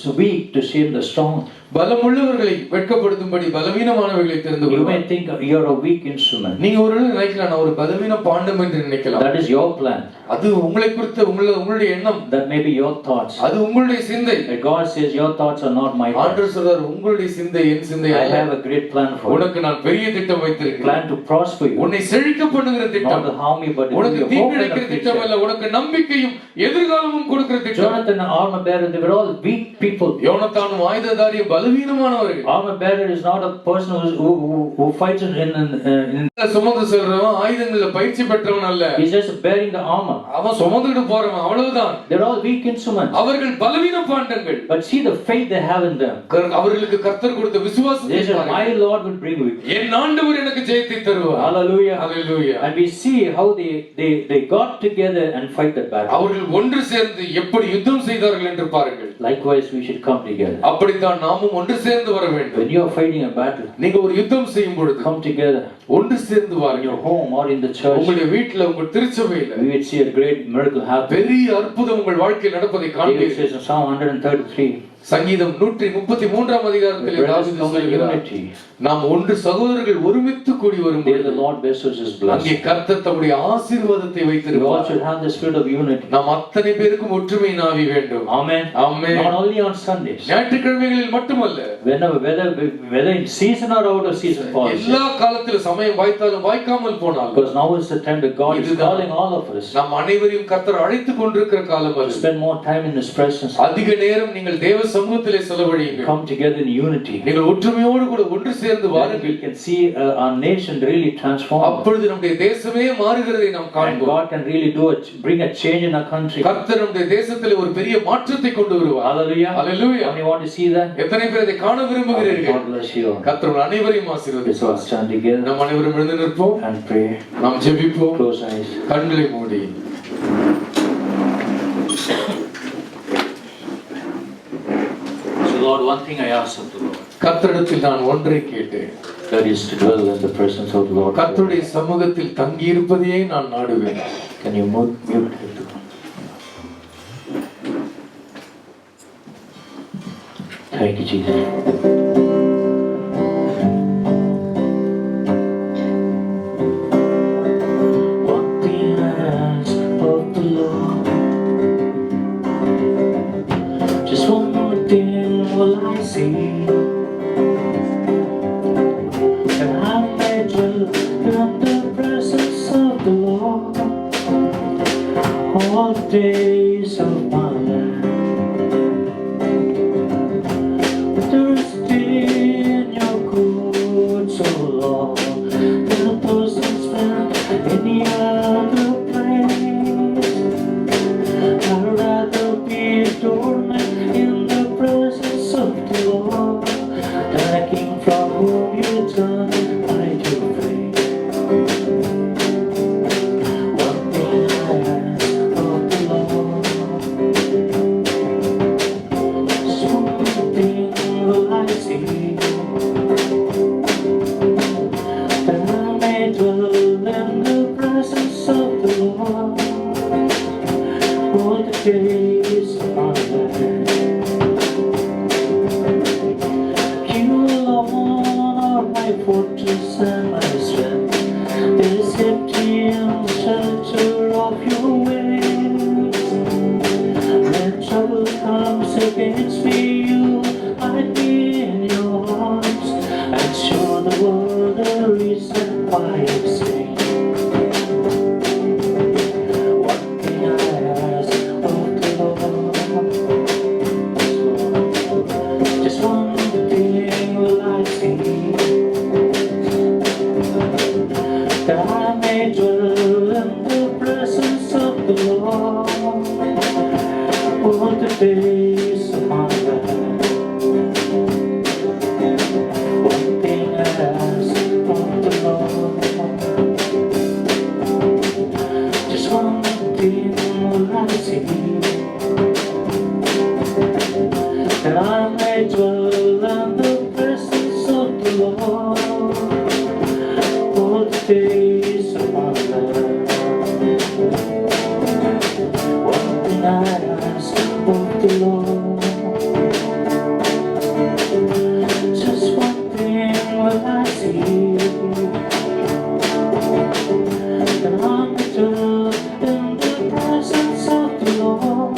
the weak to shame the strong. பலமுள்ளவர்களை வெட்கப்படுத்தும்படி பலவீனமானவர்களை தெரிந்து You கொள்வார். may think you are a weak instrument. நீங்க ஒரு நினைக்கலாம் நான் ஒரு பலவீன பாண்டம் என்று நினைக்கலாம். That is your plan. அது உங்களை குறித்த உங்களுடைய எண்ணம். That may be your thoughts. அது உங்களுடைய சிந்தை. But God says your thoughts are not my thoughts. ஆண்டவர் சொல்றார் உங்களுடைய சிந்தை என் சிந்தை I அல்ல. have a great plan for you. உனக்கு நான் பெரிய திட்டம் வைத்திருக்கிறேன். Plan to prosper you. உன்னை செழிக்க பண்ணுகிற Not திட்டம். to harm you, but to உனக்கு give you hope and தீங்கிழைக்கிற a திட்டம் future. அல்ல, உனக்கு நம்பிக்கையும் எதிர்காலமும் கொடுக்கிற திட்டம். Jonathan, an armor bearer, they were all weak people. யோனத்தானும் ஆயுததாரியும் பலவீனமானவர்கள். Armor bearer is not a person who fights in சுமந்து செல்றவன் ஆயுதங்கள்ல பயிற்சி பெற்றவன் அல்ல. He's just bearing the armor. அவன் சுமந்துட்டு போறவன் அவ்வளவுதான். They're all weak instruments. அவர்கள் பலவீன பாண்டங்கள். But see the faith they have in them. அவர்களுக்கு கர்த்தர் கொடுத்த விசுவாசத்தை They say, பாருங்கள். my Lord will bring you. என் ஆண்டவர் எனக்கு ஜெயத்தை தருவார். Hallelujah. Hallelujah. And we see how they got together and fight that battle. அவர்கள் ஒன்று சேர்ந்து எப்படி யுத்தம் செய்தார்கள் என்று பாருங்கள். Likewise, we should come together. அப்படித்தான் நாமும் ஒன்று சேர்ந்து வர வேண்டும். When you are fighting a battle, நீங்க ஒரு யுத்தம் செய்யும் பொழுது come together ஒன்று சேர்ந்து in வாருங்கள். your home or in the church. உங்களுடைய வீட்ல உங்க திருச்சபையில We will see a great miracle happen. பெரிய அற்புதம் உங்கள் வாழ்க்கையில் நடப்பதை David காண்பீர்கள். says in Psalm 133, சங்கீதம் 133ஆம் அதிகாரத்தில் the brothers தாவீது come in சொல்கிறார், unity. நாம் ஒன்று சகோதரர்கள் ஒருமித்து கூடி There வரும்போது the Lord bestows His அங்கே blessing. கர்த்தர் தம்முடைய ஆசீர்வாதத்தை We all வைத்திருப்பார். should have the spirit of unity. நாம் அத்தனை பேருக்கும் ஒற்றுமையின் ஆவி வேண்டும். Amen. Amen. Not only on Sundays. ஞாயிற்றுக்கிழமைகளில் மட்டுமல்ல, Whether in season or out of season, Paul says. எல்லா காலத்திலும் சமயம் வாய்த்தாலும் வாய்க்காமல் போனாலும் Because now is the time that God is calling all of us நாம் அனைவரையும் கர்த்தர் அழைத்துக் கொண்டிருக்கிற காலம் to அது. spend more time in His presence. அதிக நேரம் நீங்கள் தேவ சமூகத்திலே செலவழியுங்கள். Come together in unity. நீங்கள் ஒற்றுமையோடு கூட ஒன்று சேர்ந்து Then வாருங்கள். we can see our nation really transform. அப்பொழுது நம்முடைய தேசமே மாறுகிறதை நாம் And காண்போம். God can really bring a change in our country. கர்த்தர் நம்முடைய தேசத்திலே ஒரு பெரிய மாற்றத்தை கொண்டு வருவார். Hallelujah. Hallelujah. How many want to see that? எத்தனை பேர் அதை காண விரும்புகிறீர்கள்? God bless you all. கர்த்தர் உங்கள் அனைவரையும் Let's all ஆசீர்வதிப்பார். stand together நாம் அனைவரும் எழுந்து நிற்போம். and pray. நாம் ஜெபிப்போம். Close eyes. கண்களை மூடி. So Lord, one thing I ask of the Lord, கர்த்தரிடத்தில் நான் ஒன்றை கேட்டேன். that is to dwell in the presence of the Lord. கர்த்தருடைய சமூகத்தில் தங்கி இருப்பதையே நான் நாடுவேன். Can you mute it? Thank you, Jesus. One thing I ask of the Lord, just one more thing will I see. all the days of my life. Thirsty in your courts, O Lord, the person spent any other place. I'd rather be a doormat in the presence of the Lord than a king from whom you turn hide your face. One thing I ask of the Lord, something will I see, that I may dwell in the presence of the Lord all the days of my life. You alone are my fortress and my strength. There is safety in the shelter of your wings. When trouble comes against me, you hide me in your arms and show the world the reason why I'm saved. One thing I ask of the Lord, just one thing will I seek, that I may dwell in the presence of the Lord all the days of my life. One thing I ask of the Lord, just one thing will I seek, that I may dwell in the presence of the Lord all the days of my life. One thing I ask of the Lord, just one thing will I seek, that I may dwell in the presence of the Lord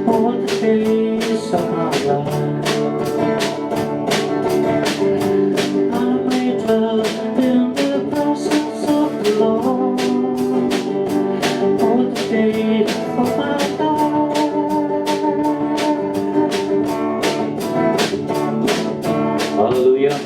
all the days of my life. I may dwell in the presence of the Lord all the days of my life. Hallelujah.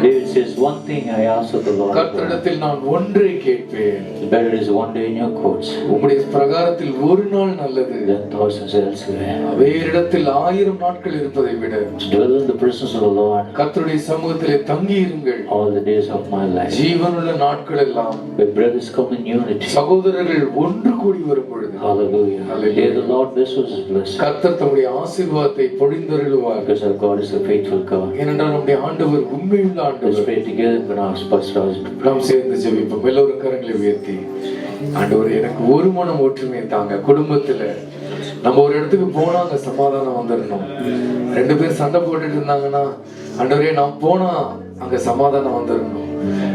David says, one thing I ask of the Lord, கர்த்தரிடத்தில் நான் ஒன்றை கேட்பேன், better is one day in your courts உம்முடைய பிரகாரத்தில் ஒரு நாள் நல்லது than thousands elsewhere. வேறு இடத்தில் 1000 நாட்கள் இருப்பதை விட To dwell in the presence of the Lord கர்த்தருடைய சமூகத்திலே தங்கி இருங்கள் all the days of my life. ஜீவனுள்ள நாட்கள் எல்லாம் Where brothers come in unity. சகோதரர்கள் ஒன்று கூடி வரும் பொழுது Hallelujah. Hallelujah. There the Lord bestows His blessing. கர்த்தர் தம்முடைய ஆசீர்வாதத்தை பொழிந்தருளுவார். Because our God is a faithful God. ஏனென்றால் நம்முடைய ஆண்டவர் உண்மையுள்ள Let's ஆண்டவர். pray together when our pastor has to pray. நாம் சேர்ந்து ஜெபிப்போம். எல்லோரும் கரங்களை உயர்த்தி, ஆண்டவரே எனக்கு ஒரு மனம் ஒற்றுமை தாங்க. குடும்பத்துல நம்ம ஒரு இடத்துக்கு போனா அங்க சமாதானம் வந்துடணும். 2 பேர் சண்டை போட்டுட்டு இருந்தாங்கன்னா, ஆண்டவரே நான் போனா அங்க சமாதானம் வந்துடணும்.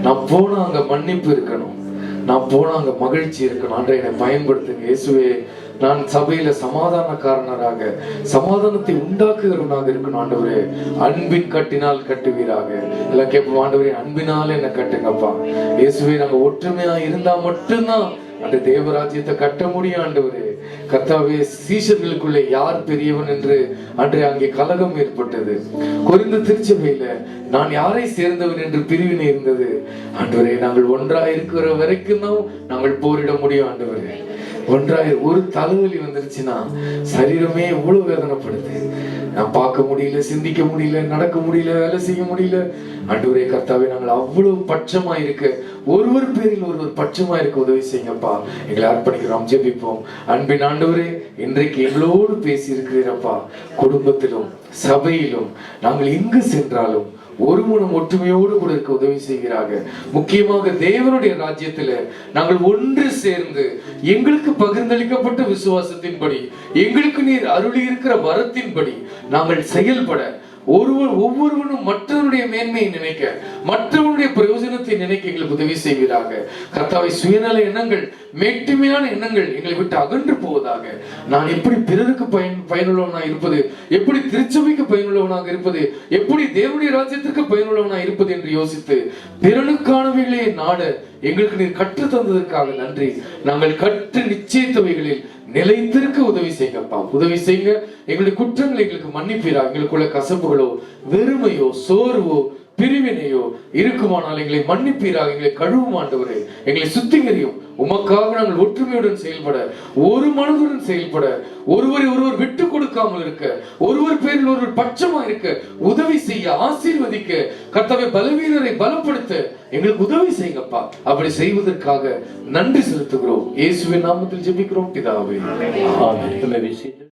நான் போனா அங்க மன்னிப்பு இருக்கணும். நான் போனா அங்க மகிழ்ச்சி இருக்கணும். ஆண்டவரே என்னை பயன்படுத்துங்க இயேசுவே. நான் சபையில சமாதானக்காரனராக, சமாதானத்தை உண்டாக்குகிறவனாக இருக்கணும். ஆண்டவரே அன்பின் கட்டினால் கட்டுவீராக. எல்லாம் கேட்போம். ஆண்டவரே அன்பினால என்ன கட்டுங்கப்பா. இயேசுவே நாங்க ஒற்றுமையா இருந்தா மட்டும்தான் அந்த தேவராஜ்யத்தை கட்ட முடியும். ஆண்டவரே கர்த்தாவே, சீஷர்களுக்குள்ளே யார் பெரியவன் என்று அன்றே அங்கே கலகம் ஏற்பட்டது. கொரிந்து திருச்சபையில நான் யாரை சேர்ந்தவன் என்று பிரிவினை இருந்தது. ஆண்டவரே நாங்கள் ஒன்றாய் இருக்கிற வரைக்கும் தான் நாங்கள் போரிட முடியும். ஆண்டவரே ஒன்றாய் ஒரு தலைவலி வந்துருச்சுன்னா சரீரமே எவ்வளவு வேதனைப்படுது. நான் பார்க்க முடியல, சிந்திக்க முடியல, நடக்க முடியல, வேலை செய்ய முடியல. ஆண்டவரே கர்த்தாவே நாங்கள் அவ்வளவு பட்சமா இருக்க, ஒருவர் பேரில் ஒருவர் பட்சமா இருக்க உதவி செய்யுங்கப்பா. எங்களை அர்ப்பணிக்கிறோம், ஜெபிப்போம். அன்பின் ஆண்டவரே இன்றைக்கு எங்களோடு பேசி இருக்கிறீரப்பா. குடும்பத்திலும் சபையிலும் நாங்கள் எங்கு சென்றாலும் ஒரு மனம் ஒற்றுமையோடு கூட இருக்க உதவி செய்கிறாங்க. முக்கியமாக தேவனுடைய ராஜ்யத்துல நாங்கள் ஒன்று சேர்ந்து எங்களுக்கு பகிர்ந்தளிக்கப்பட்ட விசுவாசத்தின்படி, எங்களுக்கு நீர் அருளி இருக்கிற வரத்தின்படி நாங்கள் செயல்பட ஒவ்வொருவனும் மற்றவருடைய மேன்மையை நினைக்க, மற்றவருடைய பிரயோஜனத்தை நினைக்க எங்களுக்கு உதவி செய்வீராக. கர்த்தாவே, சுயநல எண்ணங்கள், மேட்டுமையான எண்ணங்கள் எங்களை விட்டு அகன்று போவதாக. நான் எப்படி பிறருக்கு பயனுள்ளவனாக இருப்பது, எப்படி திருச்சபைக்கு பயனுள்ளவனாக இருப்பது, எப்படி தேவனுடைய ராஜ்யத்திற்கு பயனுள்ளவனாக இருப்பது என்று யோசித்து பிறனுக்கானவைகளே நாட எங்களுக்கு நீர் கற்று தந்ததற்காக நன்றி. நாங்கள் கற்று நிச்சயித்தவைகளில் நிலைத்திருக்க உதவி செய்யுங்கப்பா. உதவி செய்யுங்க. எங்களுடைய குற்றங்களை எங்களுக்கு மன்னிப்பீரா. எங்களுக்குள்ள கசப்புகளோ, வெறுமையோ, சோர்வோ, பிரிவினையோ இருக்குமானால் எங்களை மன்னிப்பீராக. எங்களை கழுவும் ஆண்டவரே, எங்களை சுத்திகரியும். உமக்காக நாங்கள் ஒற்றுமையுடன் செயல்பட, ஒரு மனதுடன் செயல்பட, ஒருவரை ஒருவர் விட்டு கொடுக்காமல் இருக்க, ஒருவர் பேரில் ஒருவர் பட்சமா இருக்க உதவி செய்ய, ஆசீர்வதிக்க, கர்த்தாவே பலவீனரை பலப்படுத்த எங்களுக்கு உதவி செய்யுங்கப்பா. அப்படி செய்வதற்காக நன்றி செலுத்துகிறோம். இயேசுவின் நாமத்தில் ஜெபிக்கிறோம் பிதாவே. Amen. You may be seated.